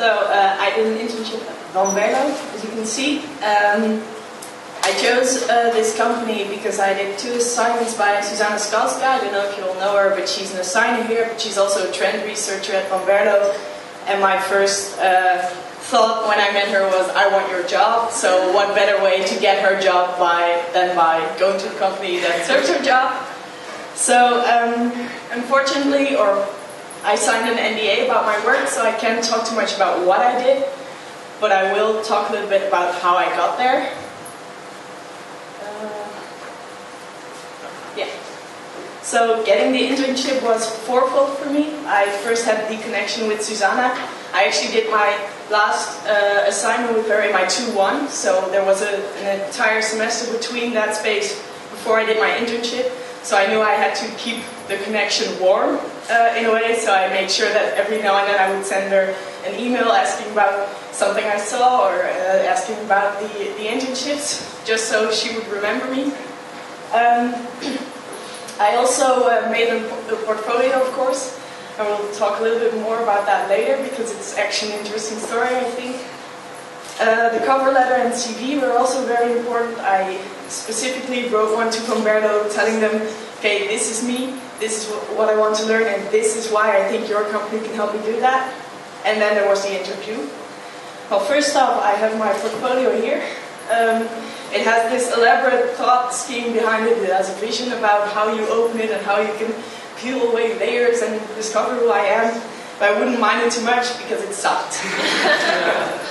I did an internship at Van Berlo, as you can see. I chose this company because I did 2 assignments by Susanna Skalska. I don't know if you all know her, but she's an assigner here, but she's also a trend researcher at Van Berlo. And my first thought when I met her was, I want your job, so what better way to get her job than by going to the company that serves her job. So unfortunately, I signed an NDA about my work, so I can't talk too much about what I did, but I will talk a little bit about how I got there. So getting the internship was fourfold for me. I first had the connection with Susanna. I actually did my last assignment with her in my 2-1, so there was an entire semester between that space before I did my internship. So I knew I had to keep the connection warm in a way, so I made sure that every now and then I would send her an email asking about something I saw or asking about the internships, just so she would remember me. I also made a portfolio, of course, and we'll talk a little bit more about that later because it's actually an interesting story, I think. The cover letter and CV were also very important. I specifically wrote one to Van Berlo telling them, okay, this is me, this is what I want to learn, and this is why I think your company can help me do that. And then there was the interview. Well, first off, I have my portfolio here. It has this elaborate thought scheme behind it. It has a vision about how you open it and how you can peel away layers and discover who I am. But I wouldn't mind it too much because it sucked.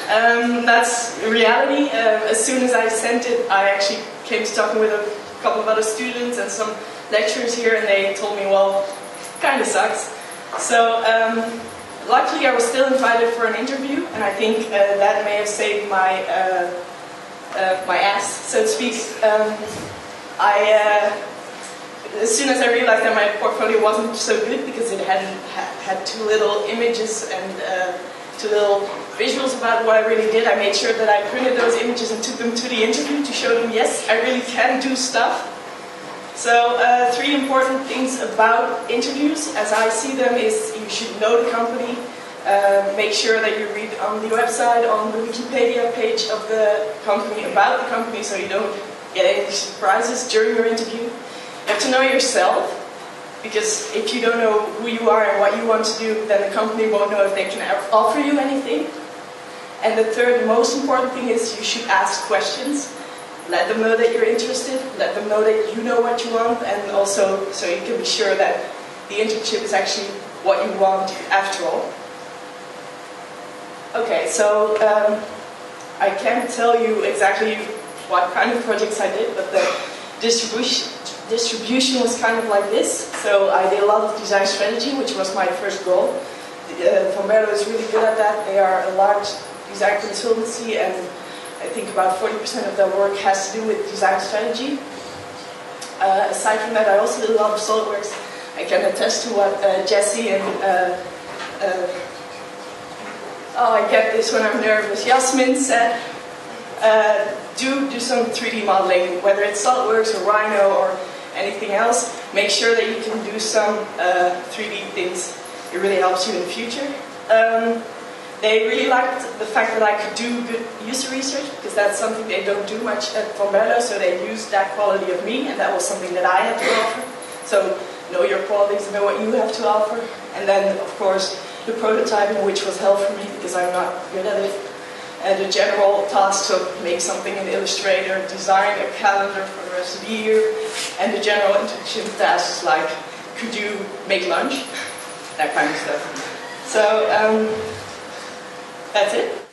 That's reality. As soon as I sent it, I actually came to talking with a couple of other students and some lecturers here, and they told me, well, it kind of sucks. So luckily I was still invited for an interview, and I think that may have saved my ass, so to speak. As soon as I realized that my portfolio wasn't so good because it had too little images and too little visuals about what I really did, I made sure that I printed those images and took them to the interview to show them, yes, I really can do stuff. So 3 important things about interviews, as I see them, is you should know the company. Make sure that you read on the website, on the Wikipedia page of the company, about the company, so you don't get any surprises during your interview. You have to know yourself, because if you don't know who you are and what you want to do, then the company won't know if they can offer you anything. And the third most important thing is you should ask questions. Let them know that you're interested, let them know that you know what you want, and also so you can be sure that the internship is actually what you want after all. Okay, so I can't tell you exactly what kind of projects I did, but the distribution was kind of like this. So I did a lot of design strategy, which was my first goal. Van Berlo is really good at that. They are a large design consultancy, and I think about 40% of their work has to do with design strategy. Aside from that, I also did a lot of SolidWorks. I can attest to what Jesse and I get this when I'm nervous, Yasmin said, do some 3D modeling, whether it's SolidWorks or Rhino or anything else. Make sure that you can do some 3D things. It really helps you in the future. They really liked the fact that I could do good user research, because that's something they don't do much at Van Berlo, so they used that quality of me, and that was something that I had to offer. So know your qualities, know what you have to offer, and then of course the prototyping, which was hell for me because I'm not good at it. And the general task to make something in Illustrator, design a calendar for the rest of the year, and the general internship tasks like, could you make lunch? That kind of stuff. So that's it.